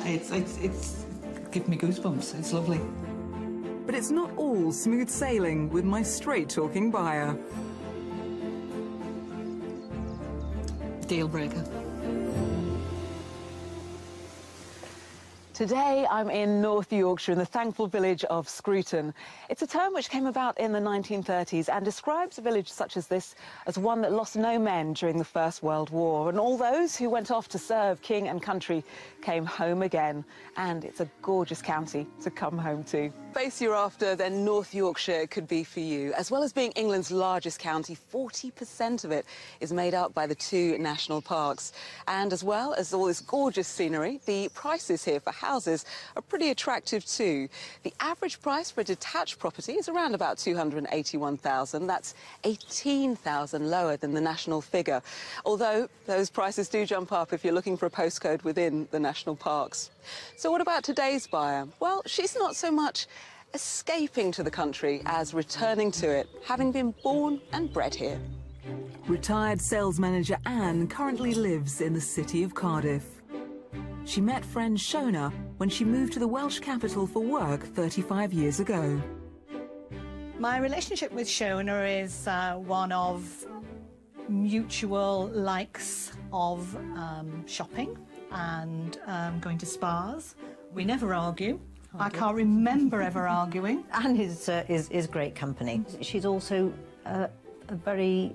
It's giving me goosebumps. It's lovely. But it's not all smooth sailing with my straight-talking buyer. Deal breaker. Today I'm in North Yorkshire in the thankful village of Scruton. It's a term which came about in the 1930s and describes a village such as this as one that lost no men during the First World War, and all those who went off to serve king and country came home again. And it's a gorgeous county to come home to. Face you're after, then North Yorkshire could be for you. As well as being England's largest county, 40% of it is made up by the 2 national parks. And as well as all this gorgeous scenery, the prices here for houses are pretty attractive too. The average price for a detached property is around about $281,000. That's $18,000 lower than the national figure. Although those prices do jump up if you're looking for a postcode within the national parks. So what about today's buyer? Well, she's not so much escaping to the country as returning to it, having been born and bred here. Retired sales manager Anne currently lives in the city of Cardiff. She met friend Shona when she moved to the Welsh capital for work 35 years ago. My relationship with Shona is one of mutual likes of shopping and going to spas. We never argue. I can't remember ever arguing. Anne is great company. She's also a very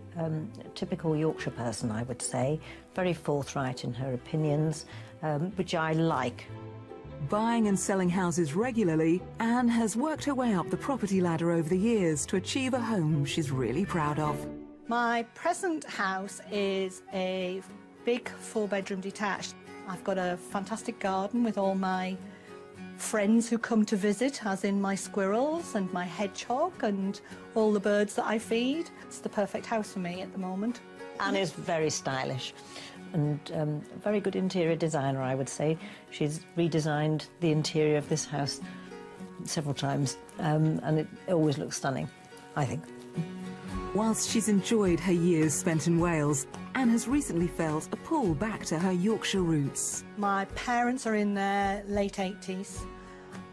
typical Yorkshire person, I would say. Very forthright in her opinions, which I like. Buying and selling houses regularly, Anne has worked her way up the property ladder over the years to achieve a home she's really proud of. My present house is a big 4-bedroom detached. I've got a fantastic garden with all my friends who come to visit, as in my squirrels and my hedgehog and all the birds that I feed. It's the perfect house for me at the moment. Anne is very stylish and a very good interior designer, I would say. She's redesigned the interior of this house several times, and it always looks stunning, I think. Whilst she's enjoyed her years spent in Wales, Anne has recently felt a pull back to her Yorkshire roots. My parents are in their late 80s.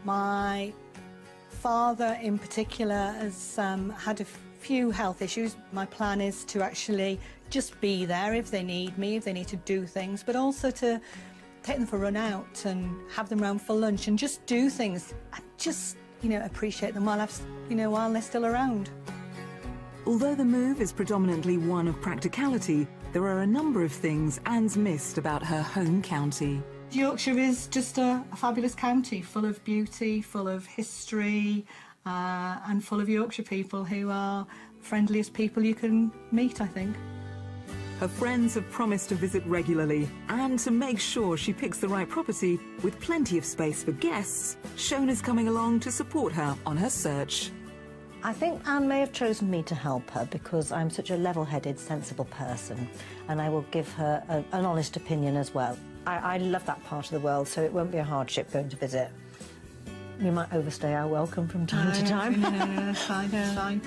My father in particular has had a few health issues. My plan is to actually just be there if they need me, if they need to do things, but also to take them for a run out and have them round for lunch and just do things and just, you know, appreciate them while while they're still around. Although the move is predominantly one of practicality, there are a number of things Anne's missed about her home county. Yorkshire is just a fabulous county, full of beauty, full of history, and full of Yorkshire people who are friendliest people you can meet, I think. Her friends have promised to visit regularly, and to make sure she picks the right property with plenty of space for guests, Shona's coming along to support her on her search. I think Anne may have chosen me to help her because I'm such a level-headed, sensible person, and I will give her an honest opinion as well. I love that part of the world, so it won't be a hardship going to visit. We might overstay our welcome from time to time. No, that's fine, that's fine.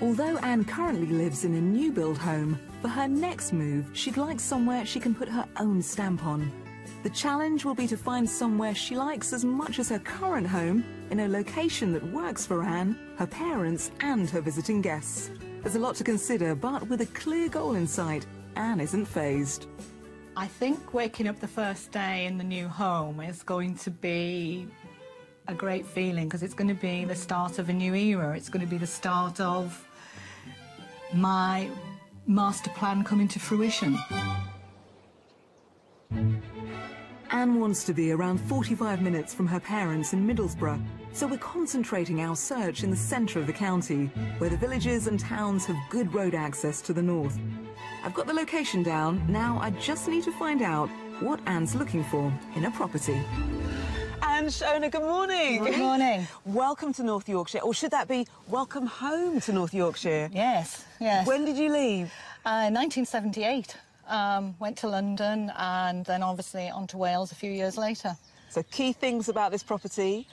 Although Anne currently lives in a new-build home, for her next move, she'd like somewhere she can put her own stamp on. The challenge will be to find somewhere she likes as much as her current home, in a location that works for Anne, her parents and her visiting guests. There's a lot to consider, but with a clear goal in sight, Anne isn't fazed. I think waking up the first day in the new home is going to be a great feeling because it's going to be the start of a new era. It's going to be the start of my master plan coming to fruition. Anne wants to be around 45 minutes from her parents in Middlesbrough, so we're concentrating our search in the centre of the county, where the villages and towns have good road access to the north. I've got the location down, now I just need to find out what Anne's looking for in a property. And Shona, good morning. Good morning. Welcome to North Yorkshire, or should that be welcome home to North Yorkshire? Yes, yes. When did you leave? 1978. Went to London and then obviously on to Wales a few years later. So key things about this property?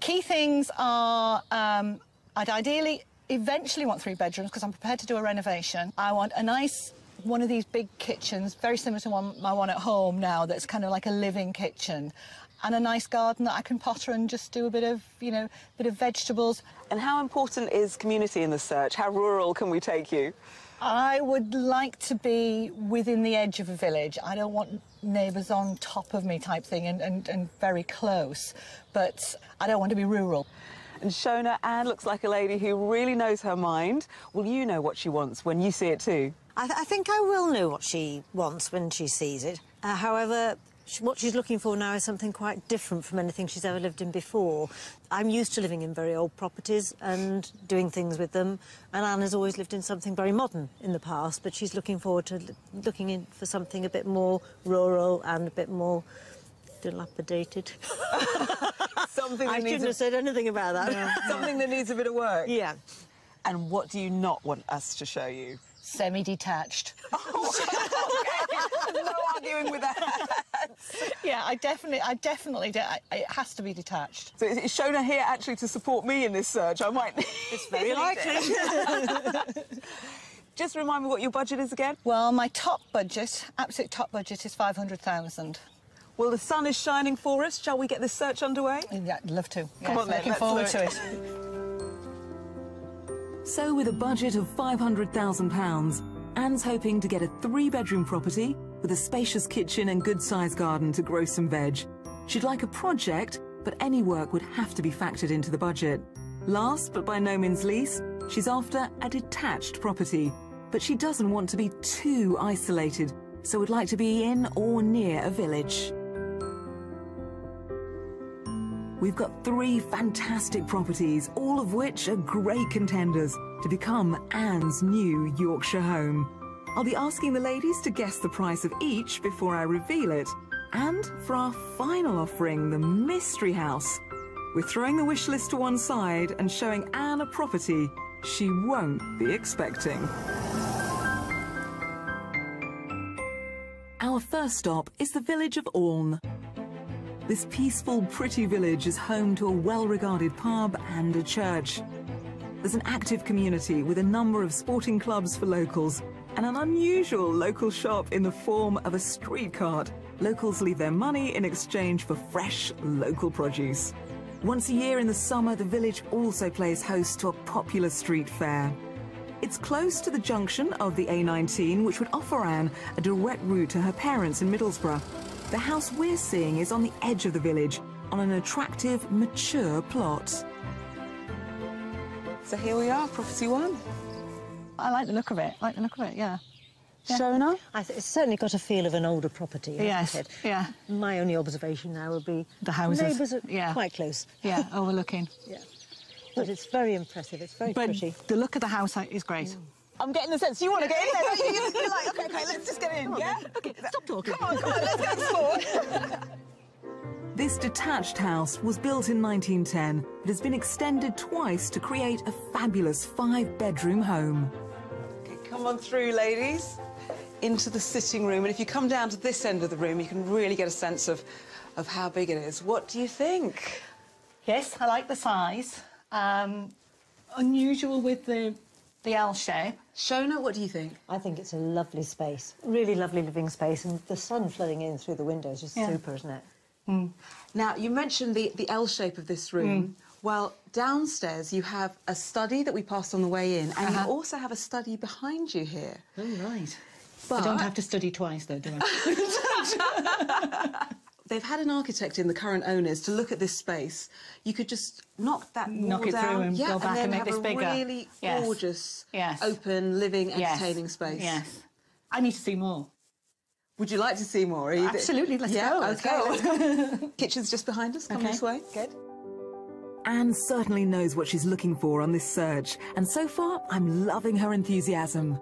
Key things are I'd ideally eventually want 3 bedrooms because I'm prepared to do a renovation. I want a nice one of these big kitchens, very similar to my one at home now, that's kind of like a living kitchen, and a nice garden that I can potter and just do a bit of, you know, bit of vegetables. And how important is community in the search? How rural can we take you? I would like to be within the edge of a village. I don't want neighbours on top of me type thing and very close, but I don't want to be rural. And Shona, Anne looks like a lady who really knows her mind. Will you know what she wants when you see it too? I think I will know what she wants when she sees it. However, what she's looking for now is something quite different from anything she's ever lived in before. I'm used to living in very old properties and doing things with them, and Anne has always lived in something very modern in the past, but she's looking forward to looking in for something a bit more rural and a bit more dilapidated. Something I shouldn't have said anything about that. Something that needs a bit of work. Yeah. And what do you not want us to show you? Semi-detached. Oh, okay. No arguing with that. Yeah, I definitely do. It has to be detached. So is Shona here actually to support me in this search? I might... It's very likely. Just remind me what your budget is again. Well, my top budget, absolute top budget, is 500,000. Well, the sun is shining for us. Shall we get this search underway? Yeah, I'd love to. Come on then, looking let's forward do to it. it. So with a budget of £500,000, Anne's hoping to get a 3-bedroom property with a spacious kitchen and good-sized garden to grow some veg. She'd like a project, but any work would have to be factored into the budget. Last, but by no means least, she's after a detached property. But she doesn't want to be too isolated, so would like to be in or near a village. We've got 3 fantastic properties, all of which are great contenders to become Anne's new Yorkshire home. I'll be asking the ladies to guess the price of each before I reveal it. And for our final offering, the mystery house, we're throwing the wish list to one side and showing Anne a property she won't be expecting. Our first stop is the village of Alne. This peaceful, pretty village is home to a well-regarded pub and a church. There's an active community with a number of sporting clubs for locals and an unusual local shop in the form of a street cart. Locals leave their money in exchange for fresh, local produce. Once a year in the summer, the village also plays host to a popular street fair. It's close to the junction of the A19, which would offer Anne a direct route to her parents in Middlesbrough. The house we're seeing is on the edge of the village, on an attractive, mature plot. So here we are, property 1. I like the look of it. Yeah. Shona? It's certainly got a feel of an older property, Yes, hasn't it? yeah. My only observation now would be... The houses. Neighbours are Yeah. quite close. Yeah, overlooking. Yeah. But it's very impressive, it's very But pretty. the look of the house is great. I'm getting the sense you want to get in there, don't you? You're like, OK, let's just get in, yeah? OK, stop talking. Come on, let's go explore. This detached house was built in 1910, but has been extended twice to create a fabulous 5-bedroom home. OK, come on through, ladies, into the sitting room. And if you come down to this end of the room, you can really get a sense of how big it is. What do you think? Yes, I like the size. Unusual with the L shape. Shona, what do you think? I think it's a lovely space, really lovely living space, and the sun flooding in through the windows is just super, isn't it? Mm. Now, you mentioned the L shape of this room. Well, downstairs you have a study that we passed on the way in, and you also have a study behind you here. Oh, right. But I don't have to study twice, though, do I? They've had an architect in, the current owners, to look at this space. You could just knock that wall Knock it down, through and go back and make this bigger. have a really gorgeous, open, living, entertaining space. Yes. I need to see more. Would you like to see more? Absolutely, let's go. Let's go. Kitchen's just behind us. Come this way. Good. Anne certainly knows what she's looking for on this search, and so far, I'm loving her enthusiasm.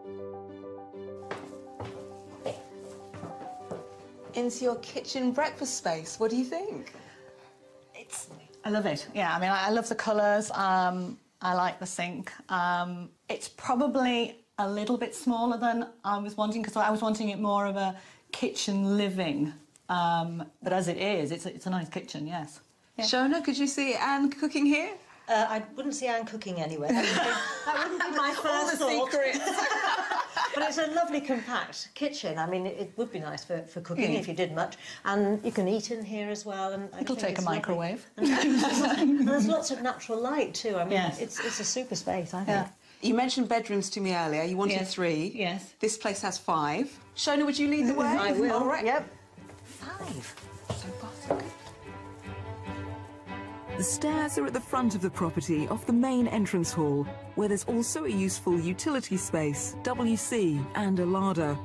Into your kitchen breakfast space. What do you think? I love it. Yeah, I mean, I love the colours. I like the sink. It's probably a little bit smaller than I was wanting, because I was wanting it more of a kitchen living. But as it is, it's a nice kitchen, yes. Yeah. Shona, could you see Anne cooking here? I wouldn't see Anne cooking anywhere. That wouldn't be my first thought. But it's a lovely compact kitchen. I mean, it would be nice for cooking if you did much. And you can eat in here as well. And It'll take a microwave. And there's lots of natural light too. I mean, Yes. it's a super space, I think. Yeah. You mentioned bedrooms to me earlier. You wanted Yes. 3. Yes. This place has 5. Shona, would you lead the way? I will. All right. Yep. 5. So far, so good. The stairs are at the front of the property off the main entrance hall, where there's also a useful utility space, WC and a larder.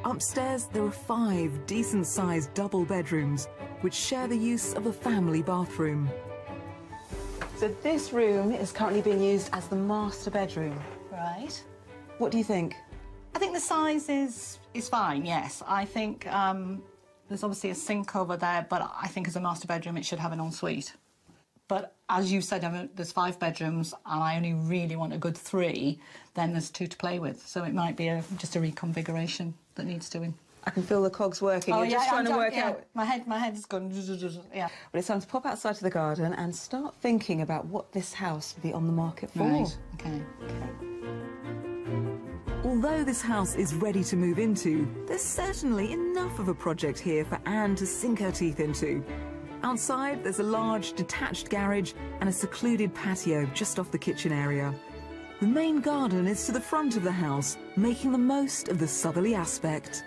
Upstairs there are 5 decent-sized double bedrooms, which share the use of a family bathroom. So this room is currently being used as the master bedroom. Right. What do you think? I think the size is fine, yes. I think there's obviously a sink over there, but I think as a master bedroom it should have an ensuite. But as you said, there's 5 bedrooms and I only really want a good 3, then there's 2 to play with. So it might be just a reconfiguration that needs doing. I can feel the cogs working. You're just trying to work out. My head is going. Yeah. But it's time to pop outside to the garden and start thinking about what this house will be on the market for. Right. Okay. Although this house is ready to move into, there's certainly enough of a project here for Anne to sink her teeth into. Outside, there's a large detached garage and a secluded patio just off the kitchen area. The main garden is to the front of the house, making the most of the southerly aspect.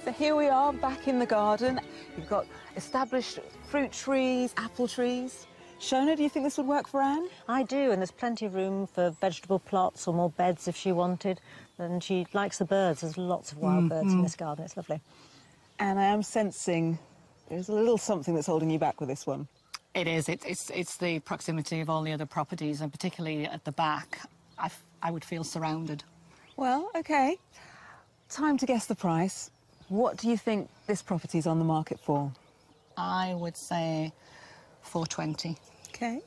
So here we are back in the garden. You've got established fruit trees, apple trees. Shona, do you think this would work for Anne? I do, and there's plenty of room for vegetable plots or more beds if she wanted. And she likes the birds. There's lots of wild birds in this garden. It's lovely. And I am sensing there's a little something that's holding you back with this one. It is. It's the proximity of all the other properties, and particularly at the back, I would feel surrounded. Well, OK. Time to guess the price. What do you think this property's on the market for? I would say 420. OK.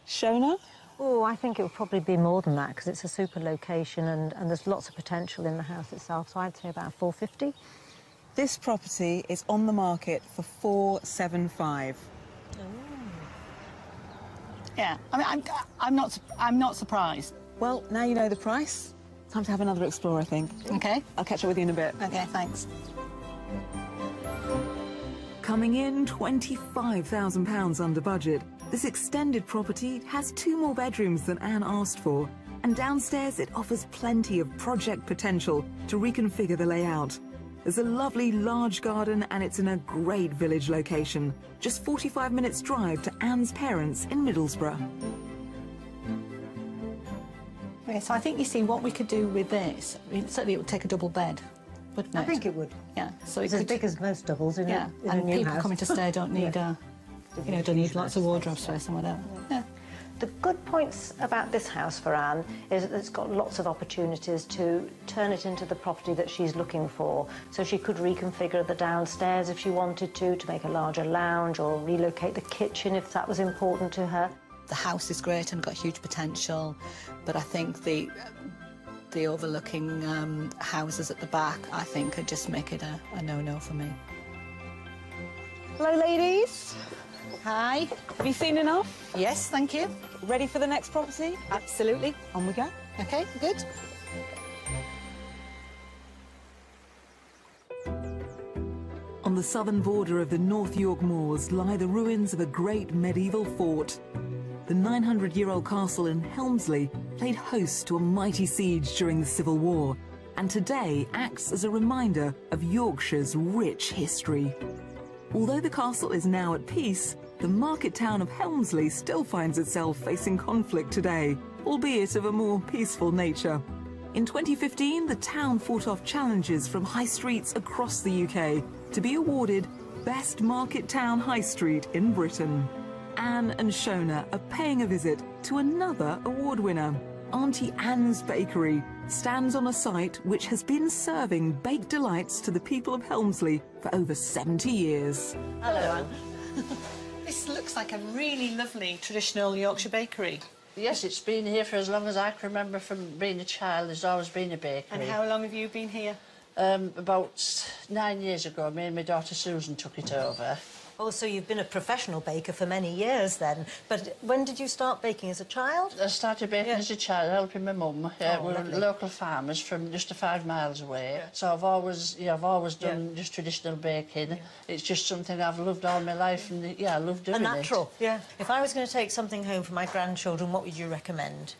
Shona? Oh, I think it would probably be more than that because it's a super location and there's lots of potential in the house itself, so I'd say about 450. This property is on the market for 475. Yeah, I mean, I'm not surprised. Well, now you know the price. Time to have another explore, I think. Okay. I'll catch up with you in a bit. Okay, thanks. Coming in £25,000 under budget, this extended property has 2 more bedrooms than Anne asked for, and downstairs it offers plenty of project potential to reconfigure the layout. There's a lovely large garden and it's in a great village location, just 45 minutes drive to Anne's parents in Middlesbrough. Okay, so I think you see what we could do with this. I mean, certainly it would take a double bed, wouldn't it? I think it would. Yeah, so It's it as could, big as most doubles in yeah, a and new people house. coming to stay don't need, don't need lots of wardrobe space and whatever. Yeah. The good points about this house for Anne is that it's got lots of opportunities to turn it into the property that she's looking for. So she could reconfigure the downstairs if she wanted to make a larger lounge, or relocate the kitchen if that was important to her. The house is great and got huge potential, but I think the overlooking houses at the back, I think, could just make it a no-no for me. Hello, ladies. Hi. Have you seen enough? Yes, thank you. Ready for the next property? Absolutely. On we go. Okay, good. On the southern border of the North York Moors lie the ruins of a great medieval fort. The 900-year-old castle in Helmsley played host to a mighty siege during the Civil War, and today acts as a reminder of Yorkshire's rich history. Although the castle is now at peace, the market town of Helmsley still finds itself facing conflict today, albeit of a more peaceful nature. In 2015, the town fought off challenges from high streets across the UK to be awarded Best Market Town High Street in Britain. Anne and Shona are paying a visit to another award winner. Auntie Anne's Bakery stands on a site which has been serving baked delights to the people of Helmsley for over 70 years. Hello, Anne. This looks like a really lovely traditional Yorkshire bakery. Yes, it's been here for as long as I can remember from being a child. There's always been a bakery. And how long have you been here? About 9 years ago, me and my daughter Susan took it over. Oh, so you've been a professional baker for many years then. But when did you start baking, as a child? I started baking as a child, helping my mum. We're lovely. local farmers from just 5 miles away. Yeah. So I've always done just traditional baking. Yeah. It's just something I've loved all my life, and I love doing it. A natural. Yeah. If I was going to take something home for my grandchildren, what would you recommend?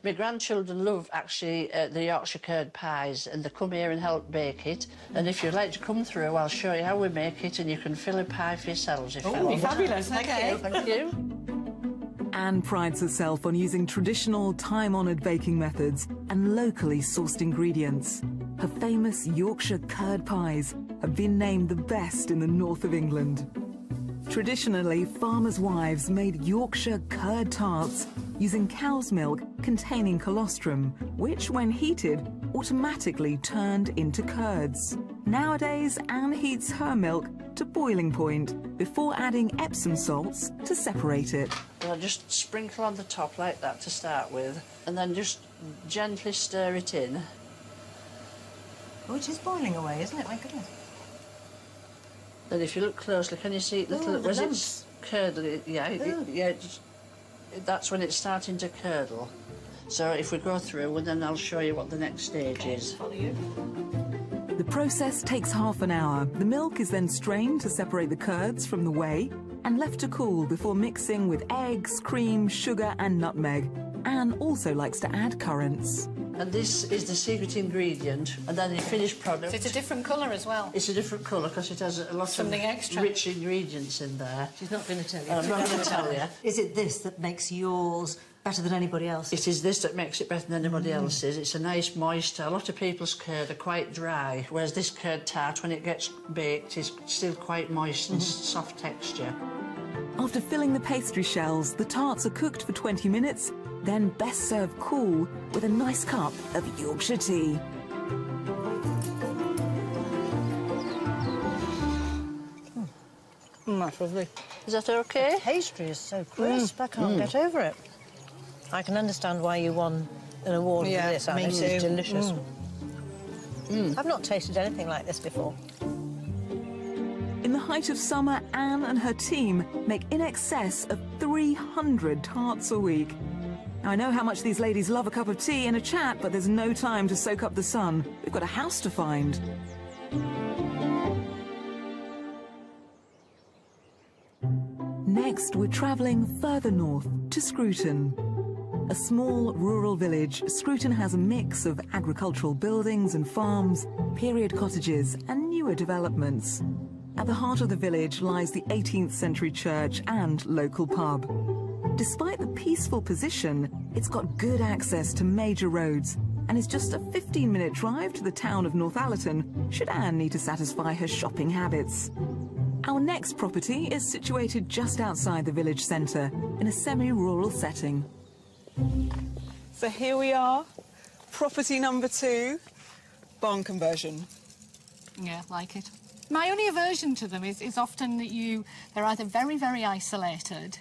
My grandchildren love, actually, the Yorkshire curd pies, and they come here and help bake it. And if you'd like to come through, I'll show you how we make it, and you can fill a pie for yourselves if you want. Fabulous. Thank you. Thank you. Anne prides herself on using traditional, time-honoured baking methods and locally sourced ingredients. Her famous Yorkshire curd pies have been named the best in the north of England. Traditionally, farmers' wives made Yorkshire curd tarts using cow's milk containing colostrum, which, when heated, automatically turned into curds. Nowadays, Anne heats her milk to boiling point before adding Epsom salts to separate it. And I'll just sprinkle on the top like that to start with, and then just gently stir it in. Oh, it is boiling away, isn't it? My goodness. Then if you look closely, can you see little... the as lumps. it's curdling, that's when it's starting to curdle. So if we go through, and then I'll show you what the next stage is. Follow you. The process takes half an hour. The milk is then strained to separate the curds from the whey and left to cool before mixing with eggs, cream, sugar and nutmeg. Anne also likes to add currants. And this is the secret ingredient, and then the finished product. So it's a different colour as well. It's a different colour because it has a lot Something of extra. rich ingredients in there. She's not going to tell you. I'm not going to tell you. Is it this that makes yours better than anybody else's? It is this that makes it better than anybody else's. It's a nice moist. A lot of people's curd are quite dry, whereas this curd tart, when it gets baked, is still quite moist and soft texture. After filling the pastry shells, the tarts are cooked for 20 minutes, then best served cool with a nice cup of Yorkshire tea. That's lovely. Is that OK? The pastry is so crisp, I can't get over it. I can understand why you won an award for this, Anne. This is delicious. I've not tasted anything like this before. In the height of summer, Anne and her team make in excess of 300 tarts a week. Now, I know how much these ladies love a cup of tea and a chat, but there's no time to soak up the sun. We've got a house to find. Next, we're travelling further north to Scruton. A small rural village, Scruton has a mix of agricultural buildings and farms, period cottages and newer developments. At the heart of the village lies the 18th century church and local pub. Despite the peaceful position, it's got good access to major roads and is just a 15-minute drive to the town of Northallerton should Anne need to satisfy her shopping habits. Our next property is situated just outside the village centre in a semi-rural setting. So here we are, property number 2, barn conversion. Yeah, like it. My only aversion to them is often that they're either very, very isolated,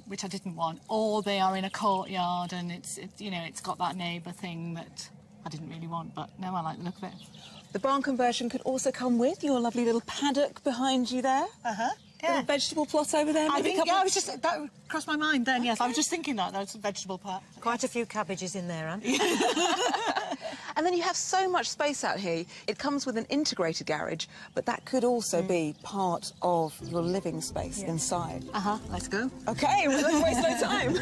which I didn't want, or they are in a courtyard and it's got that neighbour thing that I didn't really want, but no, I like the look of it. The barn conversion could also come with your lovely little paddock behind you there. Yeah. Little vegetable plot over there. I think, that crossed my mind then, yes. I was just thinking that's a vegetable part. Quite a few cabbages in there, Anne. And then you have so much space out here. It comes with an integrated garage, but that could also be part of your living space inside. Let's go. OK, well, let's waste no time.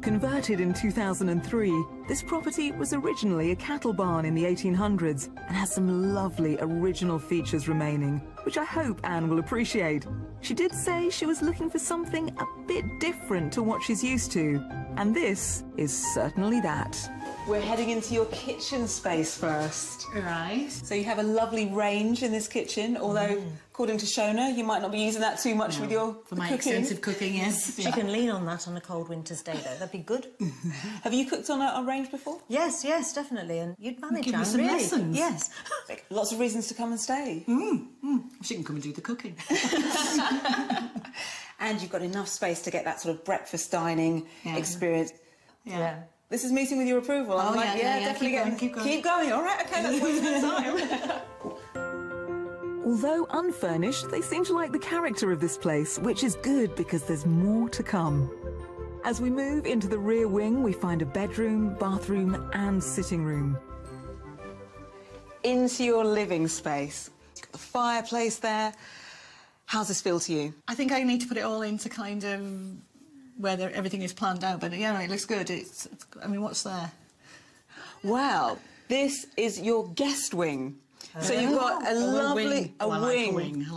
Converted in 2003, this property was originally a cattle barn in the 1800s and has some lovely original features remaining, which I hope Anne will appreciate. She did say she was looking for something a bit different to what she's used to, and this is certainly that. We're heading into your kitchen space first. Right. So you have a lovely range in this kitchen, although, according to Shona, you might not be using that too much with your For my cooking. extensive cooking, yes. She can lean on that on a cold winter's day, though. That'd be good. Have you cooked on a range before? Yes, definitely. And you'd manage, Give me Anne, some really. lessons. Yes. Lots of reasons to come and stay. She can come and do the cooking. And you've got enough space to get that sort of breakfast dining experience. Yeah. This is meeting with your approval. I'm yeah, definitely keep going. Keep going. All right, OK, let's waste no time. Although unfurnished, they seem to like the character of this place, which is good because there's more to come. As we move into the rear wing, we find a bedroom, bathroom and sitting room. Into your living space. You've got the fireplace there. How's this feel to you? I think I need to put it all into kind of where everything is planned out, but yeah, it looks good. I mean, what's there? Well, this is your guest wing. So you've got a lovely... I like a wing.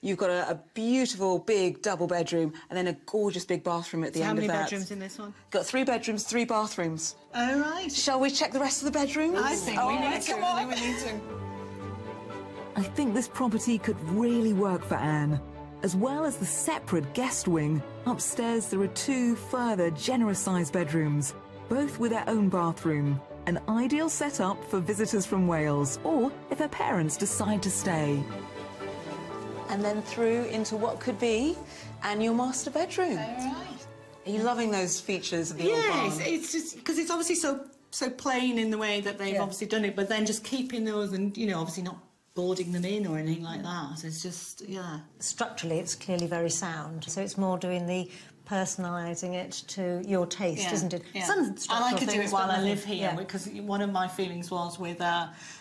You've got a beautiful, big double bedroom and then a gorgeous big bathroom at the end of that. How many bedrooms in this one? Got 3 bedrooms, 3 bathrooms. Oh, right. Shall we check the rest of the bedrooms? I think we need to. I think we need to. I think this property could really work for Anne. As well as the separate guest wing, upstairs there are 2 further generous-sized bedrooms, both with their own bathroom. An ideal setup for visitors from Wales, or if her parents decide to stay. And then through into what could be your master bedroom. All right. Are you loving those features of the old barn? Yes, it's just because it's obviously so plain in the way that they've obviously done it, but then just keeping those and, you know, obviously not boarding them in or anything like that. It's just, yeah. Structurally, it's clearly very sound, so it's more doing the personalising it to your taste, isn't it? Yeah. Some and I structural could do things, it while but I nothing- live here, because one of my feelings was with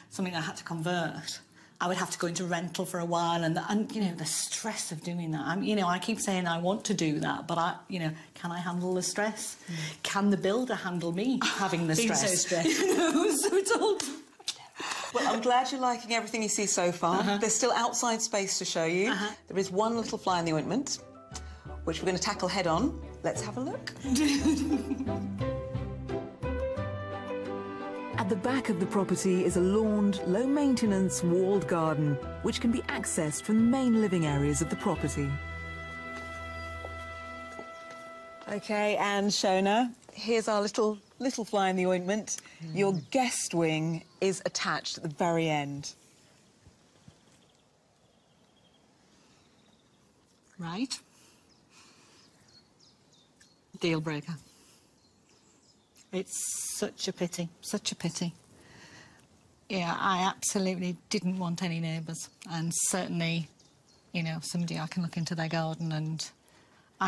something I had to convert. I would have to go into rental for a while, and you know, the stress of doing that. You know, I keep saying I want to do that, but you know, can I handle the stress? Can the builder handle me having the Being stress? so stressed. You know, so it's all... Well, I'm glad you're liking everything you see so far. There's still outside space to show you. There is one little fly in the ointment, which we're going to tackle head on. Let's have a look. At the back of the property is a lawned, low-maintenance, walled garden, which can be accessed from the main living areas of the property. OK, and Shona, here's our little fly in the ointment. Your guest wing is attached at the very end. Right. Deal breaker. It's such a pity, such a pity. Yeah, I absolutely didn't want any neighbours, and certainly, you know, somebody I can look into their garden, and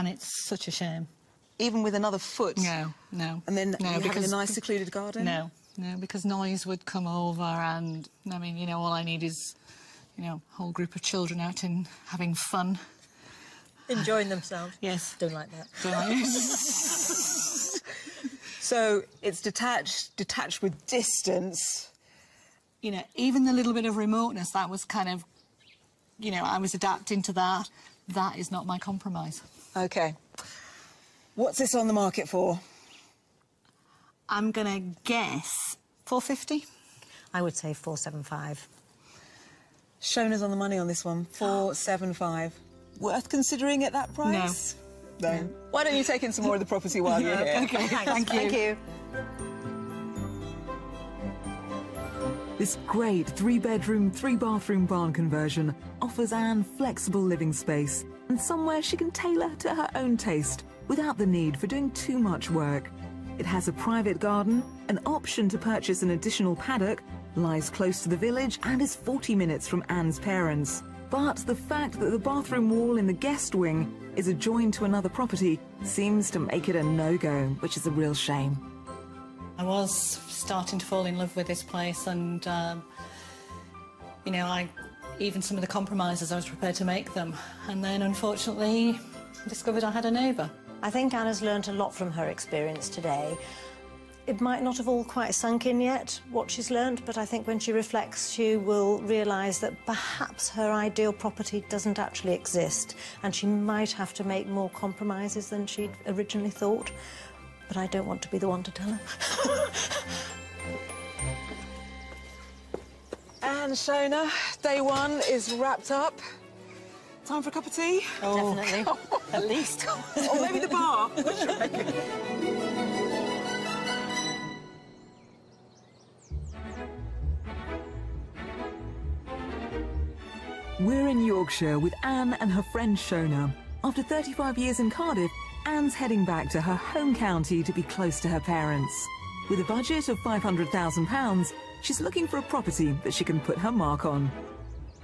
it's such a shame. Even with another foot? No. And then no, you having a nice secluded garden? No, because noise would come over, and, I mean, you know, all I need is, you know, a whole group of children out and having fun. Enjoying themselves. Yes. Don't like that. Don't I? So it's detached with distance. You know, even the little bit of remoteness, that was kind of, you know, I was adapting to that. That is not my compromise. OK. What's this on the market for? I'm going to guess 450. I would say 475. Shona's on the money on this one, 475. Worth considering at that price? No. Why don't you take in some more of the property while you're here? OK, thank you. Thank you. This great 3-bedroom, 3-bathroom barn conversion offers Anne flexible living space and somewhere she can tailor to her own taste without the need for doing too much work. It has a private garden, an option to purchase an additional paddock, lies close to the village and is 40 minutes from Anne's parents. But the fact that the bathroom wall in the guest wing is adjoined to another property seems to make it a no-go, which is a real shame. I was starting to fall in love with this place, and, you know, even some of the compromises I was prepared to make them. And then, unfortunately, I discovered I had a neighbour. I think Anna's learnt a lot from her experience today. It might not have all quite sunk in yet, what she's learnt, but I think when she reflects, she will realise that perhaps her ideal property doesn't actually exist, and she might have to make more compromises than she'd originally thought. But I don't want to be the one to tell her. And Shona, day 1 is wrapped up. Time for a cup of tea? Oh. Definitely. At least. Or maybe the bar. What do you reckon? We're in Yorkshire with Anne and her friend Shona. After 35 years in Cardiff, Anne's heading back to her home county to be close to her parents. With a budget of £500,000, she's looking for a property that she can put her mark on.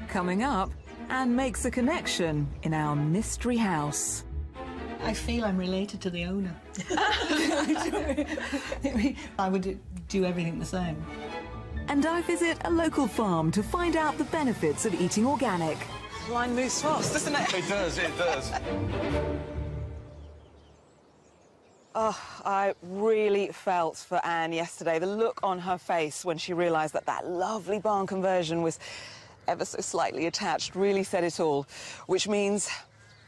Coming up, Anne makes a connection in our mystery house. I feel I'm related to the owner. I would do everything the same. And I visit a local farm to find out the benefits of eating organic. Line moves fast, doesn't it? It does, it does. Oh, I really felt for Anne yesterday. The look on her face when she realised that that lovely barn conversion was ever so slightly attached really said it all, which means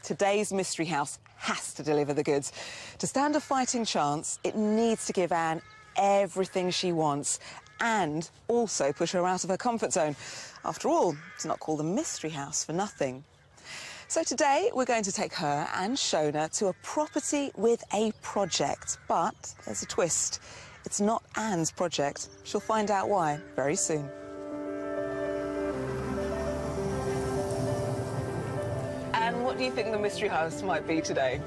today's mystery house has to deliver the goods. To stand a fighting chance, it needs to give Anne everything she wants and also push her out of her comfort zone. After all, it's not called a mystery house for nothing. So today we're going to take her and Shona to a property with a project. But there's a twist. It's not Anne's project. She'll find out why very soon. Anne, what do you think the mystery house might be today?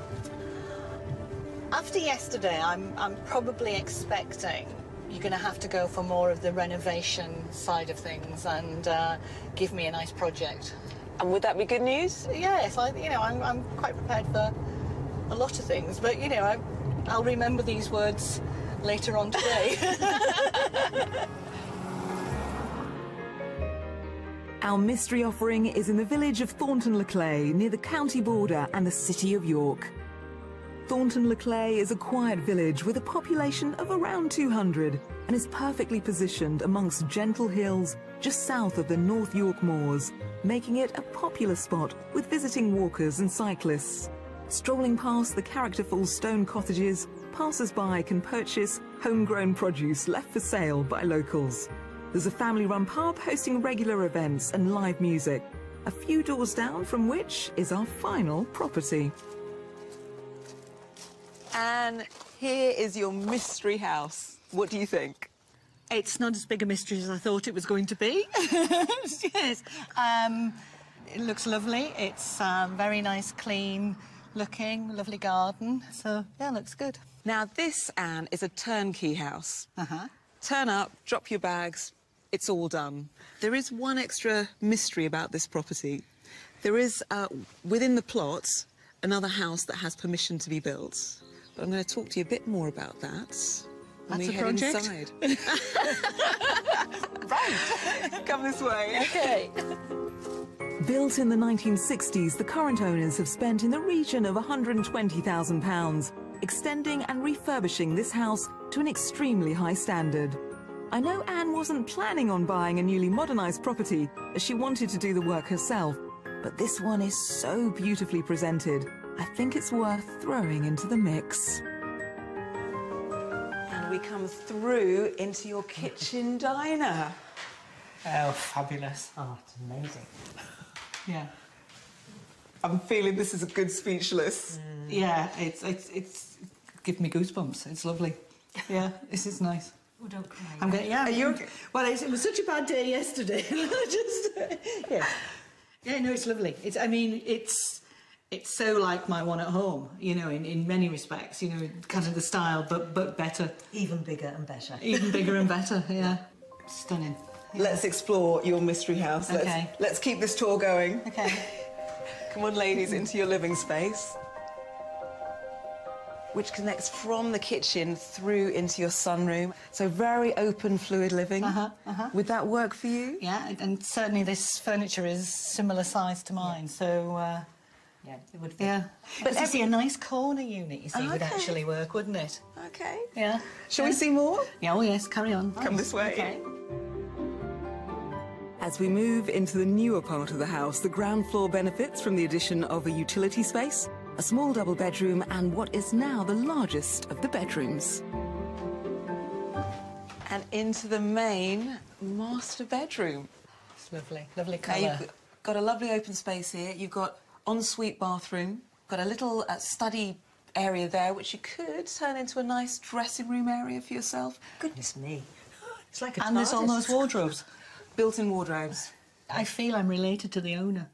After yesterday, I'm probably expecting you're going to have to go for more of the renovation side of things and give me a nice project. And would that be good news? Yes, I'm quite prepared for a lot of things, but, I'll remember these words later on today. Our mystery offering is in the village of Thornton-le-Clay, near the county border and the city of York. Thornton-le-Clay is a quiet village with a population of around 200 and is perfectly positioned amongst gentle hills just south of the North York Moors, making it a popular spot with visiting walkers and cyclists. Strolling past the characterful stone cottages, passers-by can purchase homegrown produce left for sale by locals. There's a family-run pub hosting regular events and live music, a few doors down from which is our final property. And here is your mystery house. What do you think? It's not as big a mystery as I thought it was going to be. Yes. It looks lovely. It's very nice, clean looking, lovely garden. So, yeah, it looks good. Now, this, Anne, is a turnkey house. Uh-huh. Turn up, drop your bags, it's all done. There is one extra mystery about this property. There is, within the plot, another house that has permission to be built. But I'm going to talk to you a bit more about that when we head inside. Right. Come this way. Okay. Built in the 1960s, the current owners have spent in the region of £120,000, extending and refurbishing this house to an extremely high standard. I know Anne wasn't planning on buying a newly modernised property, as she wanted to do the work herself, but this one is so beautifully presented, I think it's worth throwing into the mix. And we come through into your kitchen diner. Oh, fabulous. Oh, it's amazing. Yeah. I'm feeling this is a good speechless. Yeah, it's giving me goosebumps. It's lovely. Yeah, this is nice. Oh, don't cry. I'm going. Yeah. Are you okay? Well, it was such a bad day yesterday. Yeah. Yeah, no, it's lovely. It's so like my one at home, in many respects, kind of the style, but better. Even bigger and better. Even bigger and better, yeah. Stunning. Yeah. Let's explore your mystery house. Okay. Let's keep this tour going. Okay. Come on, ladies, into your living space, which connects from the kitchen through into your sunroom. So very open, fluid living. Would that work for you? Yeah, and certainly this furniture is similar size to mine, so... Yeah, it would fit. Yeah. But you see, a nice corner unit, would actually work, wouldn't it? Okay. Yeah. Shall we see more? Yeah, oh yes, carry on. Come this way. Okay. As we move into the newer part of the house, the ground floor benefits from the addition of a utility space, a small double bedroom, and what is now the largest of the bedrooms. And into the main master bedroom. It's lovely, lovely Now, colour. you've got a lovely open space here. You've got ensuite bathroom, got a little study area there, which you could turn into a nice dressing room area for yourself. Goodness me. It's like a And there's all TARDIS. those wardrobes. Built-in wardrobes. I feel I'm related to the owner.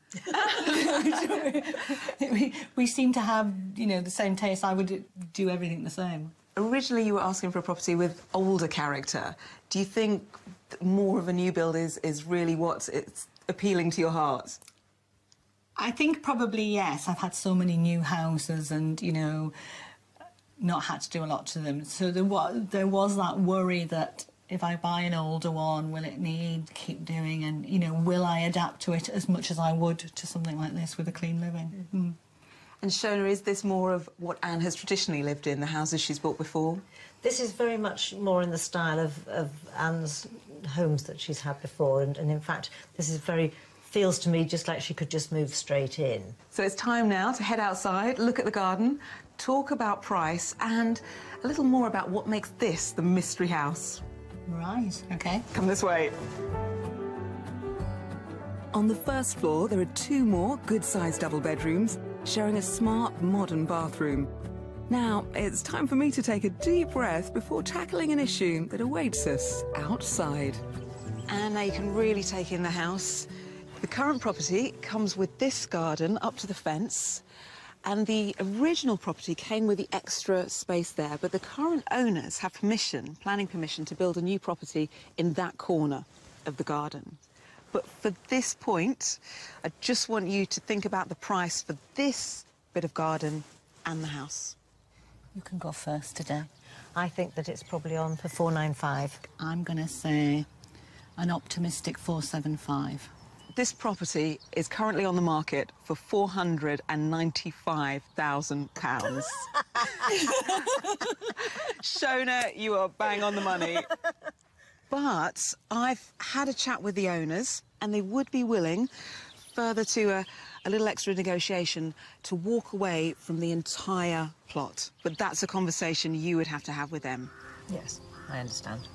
we seem to have, the same taste. I would do everything the same. Originally, you were asking for a property with older character. Do you think more of a new build is really what's appealing to your heart? I think probably yes. I've had so many new houses and, you know, not had to do a lot to them. So there was that worry that if I buy an older one, will it need keep doing, and, you know, will I adapt to it as much as I would to something like this with a clean living? Mm. And Shona, is this more of what Anne has traditionally lived in, the houses she's bought before? This is very much more in the style of Anne's homes that she's had before, and in fact, this is feels to me just like she could just move straight in. So it's time now to head outside, look at the garden, talk about price, and a little more about what makes this the mystery house. Right, OK. Come this way. On the first floor, there are 2 more good-sized double bedrooms, sharing a smart, modern bathroom. Now, it's time for me to take a deep breath before tackling an issue that awaits us outside. And now you can really take in the house. The current property comes with this garden up to the fence, and the original property came with the extra space there, but the current owners have planning permission, to build a new property in that corner of the garden. But for this point, I just want you to think about the price for this bit of garden and the house. You can go first today. I think that it's probably on for 495. I'm going to say an optimistic 475. This property is currently on the market for £495,000. Shona, you are bang on the money. But I've had a chat with the owners, and they would be willing, further to a little extra negotiation, to walk away from the entire plot. But that's a conversation you would have to have with them. Yes, I understand.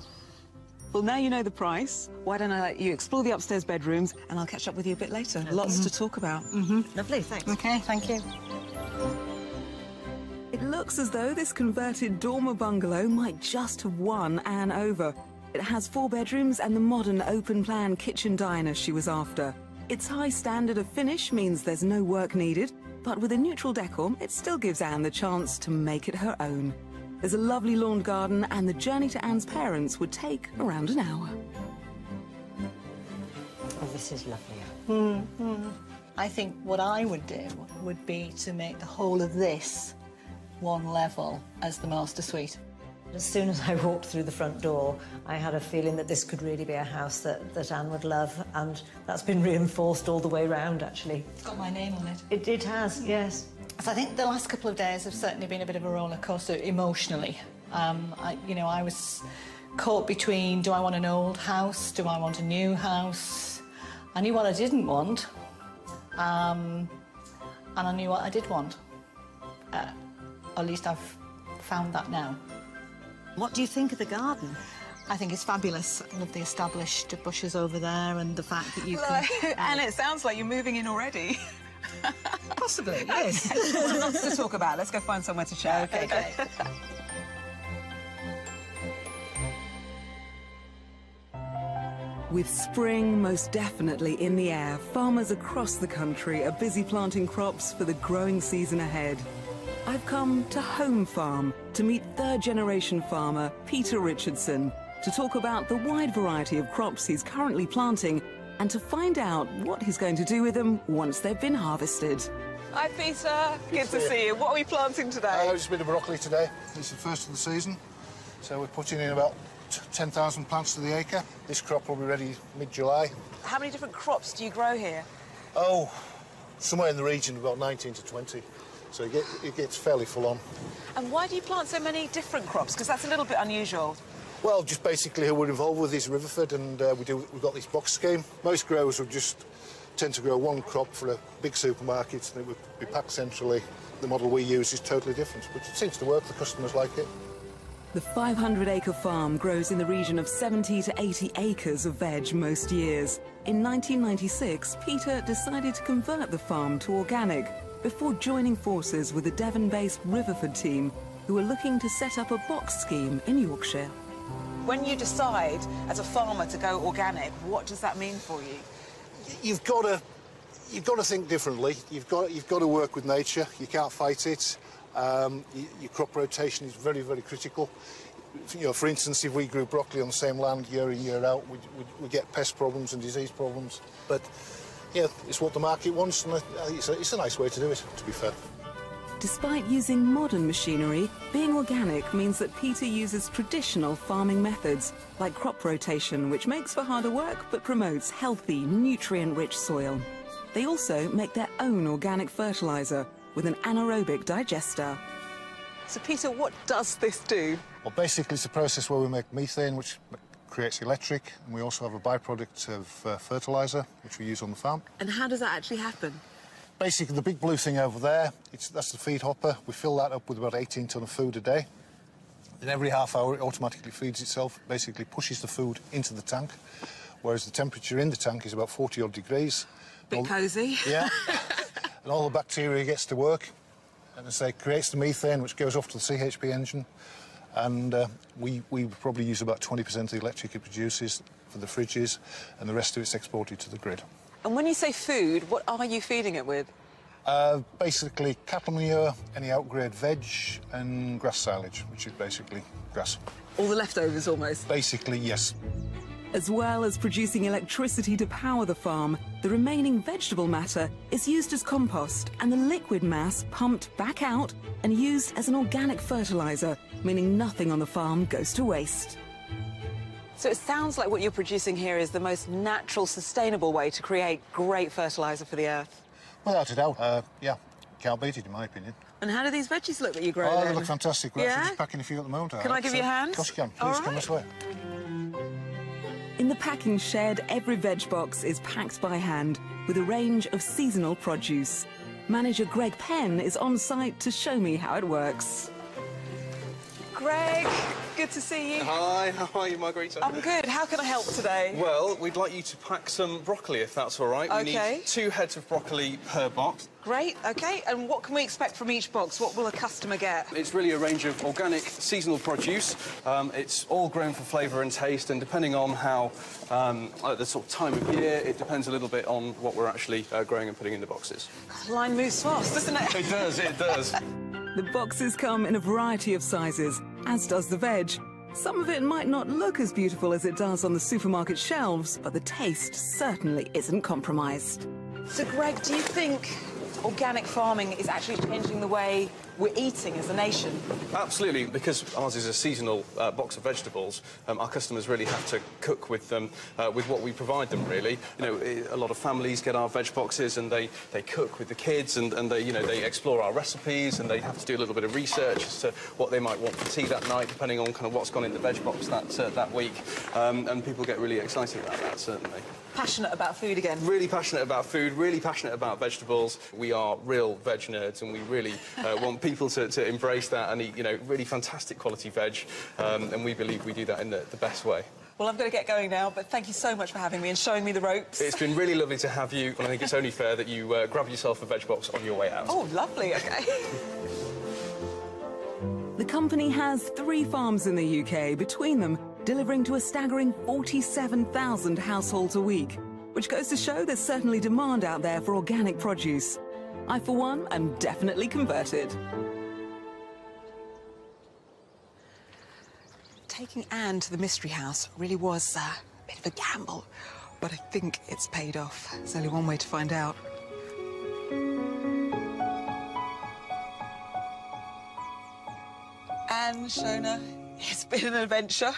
Well, now you know the price. Why don't I let you explore the upstairs bedrooms, and I'll catch up with you a bit later. Lots to talk about. Lovely, thanks. OK, thank you. It looks as though this converted dormer bungalow might just have won Anne over. It has 4 bedrooms and the modern open-plan kitchen diner she was after. Its high standard of finish means there's no work needed, but with a neutral decor, it still gives Anne the chance to make it her own. There's a lovely lawned garden, and the journey to Anne's parents would take around an hour. Oh, this is lovely. I think what I would do would be to make the whole of this one level as the master suite. As soon as I walked through the front door, I had a feeling that this could really be a house that Anne would love, and that's been reinforced all the way round, actually. It's got my name on it. It has, yes. So I think the last couple of days have certainly been a bit of a roller coaster emotionally. I was caught between, do I want an old house? Do I want a new house? I knew what I didn't want, and I knew what I did want. At least I've found that now. What do you think of the garden? I think it's fabulous. I love the established bushes over there and the fact that you can... And it sounds like you're moving in already. Possibly, yes. Lots to talk about. Let's go find somewhere to chat. OK. With spring most definitely in the air, farmers across the country are busy planting crops for the growing season ahead. I've come to Home Farm to meet third-generation farmer Peter Richardson to talk about the wide variety of crops he's currently planting and to find out what he's going to do with them once they've been harvested. Hi, Peter. Good to see you. What are we planting today? Just a bit of broccoli today. This is the first of the season, so we're putting in about 10,000 plants to the acre. This crop will be ready mid-July. How many different crops do you grow here? Oh, somewhere in the region of about 19 to 20. So it gets fairly full on. And why do you plant so many different crops? Because that's a little bit unusual. Well, just basically who we're involved with is Riverford, and we've got this box scheme. Most growers would just tend to grow one crop for a big supermarket, and it would be packed centrally. The model we use is totally different, but it seems to work. The customers like it. The 500-acre farm grows in the region of 70 to 80 acres of veg most years. In 1996, Peter decided to convert the farm to organic before joining forces with the Devon-based Riverford team, who are looking to set up a box scheme in Yorkshire. When you decide, as a farmer, to go organic, what does that mean for you? You've got to think differently. You've got to work with nature. You can't fight it. Your crop rotation is very, very critical. You know, for instance, if we grew broccoli on the same land year in, year out, we get pest problems and disease problems. But, yeah, it's what the market wants, and I think it's a nice way to do it, to be fair. Despite using modern machinery, being organic means that Peter uses traditional farming methods, like crop rotation, which makes for harder work but promotes healthy, nutrient-rich soil. They also make their own organic fertiliser with an anaerobic digester. So, Peter, what does this do? Well, basically, it's a process where we make methane, which creates electric, and we also have a byproduct of fertiliser, which we use on the farm. And how does that actually happen? Basically, the big blue thing over there, that's the feed hopper. We fill that up with about 18 tonne of food a day. And every half hour, it automatically feeds itself, basically pushes the food into the tank, whereas the temperature in the tank is about 40-odd degrees. Bit cosy. Yeah. And all the bacteria gets to work, and as I say, creates the methane, which goes off to the CHP engine. And we probably use about 20% of the electric it produces for the fridges, and the rest of it's exported to the grid. And when you say food, what are you feeding it with? Basically cattle manure, any outgrade veg, and grass silage, which is basically grass. All the leftovers, almost? Basically, yes. As well as producing electricity to power the farm, the remaining vegetable matter is used as compost and the liquid mass pumped back out and used as an organic fertiliser, meaning nothing on the farm goes to waste. So it sounds like what you're producing here is the most natural, sustainable way to create great fertiliser for the earth. Without a doubt, yeah, can't beat it in my opinion. And how do these veggies look that you grow Oh, then? they look fantastic. We're Yeah? actually just packing a few at the moment. Can I give you a hand? Of course you can. All Please come right. this way. In the packing shed, every veg box is packed by hand with a range of seasonal produce. Manager Greg Penn is on site to show me how it works. Greg, good to see you. Hi, how are you, Margarita? I'm good. How can I help today? Well, we'd like you to pack some broccoli, if that's all right. We OK. need 2 heads of broccoli per box. Great, OK. And what can we expect from each box? What will a customer get? It's really a range of organic, seasonal produce. It's all grown for flavour and taste, and depending on how, the sort of time of year, it depends a little bit on what we're actually growing and putting in the boxes. Line moves fast, doesn't it? It does, it does. The boxes come in a variety of sizes, as does the veg. Some of it might not look as beautiful as it does on the supermarket shelves, but the taste certainly isn't compromised. So, Greg, do you think organic farming is actually changing the way we're eating as a nation? Absolutely, because ours is a seasonal box of vegetables. Our customers really have to cook with them, with what we provide them, really. You know, a lot of families get our veg boxes and they cook with the kids and they, you know, they explore our recipes and they have to do a little bit of research as to what they might want for tea that night, depending on kind of what's gone in the veg box that week. And people get really excited about that, certainly. Passionate about food again? Really passionate about food, really passionate about vegetables. We are real veg nerds and we really want people to embrace that and eat, you know, really fantastic quality veg. And we believe we do that in the best way. Well, I'm going to get going now, but thank you so much for having me and showing me the ropes. It's been really lovely to have you, and I think it's only fair that you grab yourself a veg box on your way out. Oh, lovely, OK. The company has 3 farms in the UK, between them delivering to a staggering 47,000 households a week, which goes to show there's certainly demand out there for organic produce. I, for one, am definitely converted. Taking Anne to the mystery house really was a bit of a gamble, but I think it's paid off. There's only one way to find out. Anne, Shona, it's been an adventure.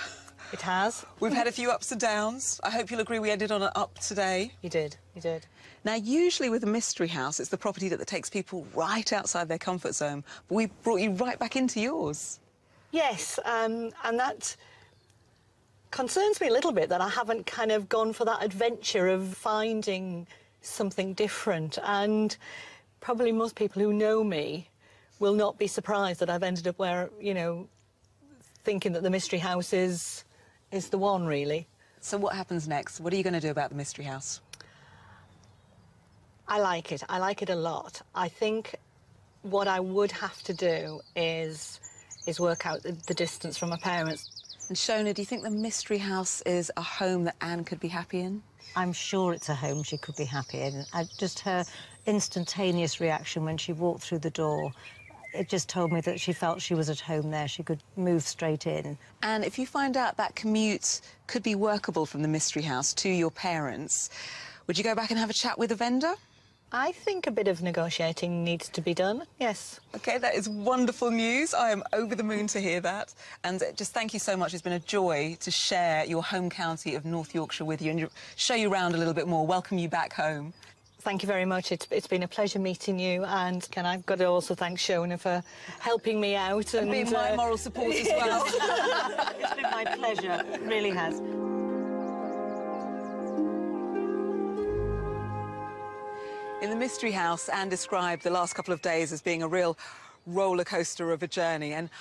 It has. We've had a few ups and downs. I hope you'll agree we ended on an up today. You did, you did. Now, usually with a mystery house, it's the property that takes people right outside their comfort zone. But we brought you right back into yours. Yes, and that concerns me a little bit, that I haven't kind of gone for that adventure of finding something different. And probably most people who know me will not be surprised that I've ended up where, you know, thinking that the mystery house is the one, really. So what happens next? What are you going to do about the mystery house? I like it. I like it a lot. I think what I would have to do is work out the distance from my parents. And Shona, do you think the mystery house is a home that Anne could be happy in? I'm sure it's a home she could be happy in. Just her instantaneous reaction when she walked through the door, It just told me that she felt she was at home there. She could move straight in. And if you find out that commute could be workable from the Mystery House to your parents, would you go back and have a chat with the vendor? I think a bit of negotiating needs to be done, yes. OK, that is wonderful news. I am over the moon to hear that. And just thank you so much. It's been a joy to share your home county of North Yorkshire with you and show you around a little bit more, welcome you back home. Thank you very much. It's been a pleasure meeting you, and I've got to also thank Shona for helping me out. And being my moral support as well. It's been my pleasure. It really has. In the Mystery House, Anne described the last couple of days as being a real roller coaster of a journey, and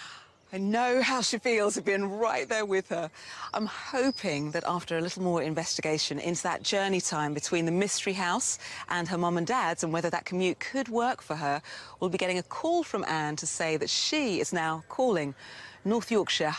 I know how she feels of being right there with her. I'm hoping that after a little more investigation into that journey time between the Mystery House and her mum and dad's and whether that commute could work for her, we'll be getting a call from Anne to say that she is now calling North Yorkshire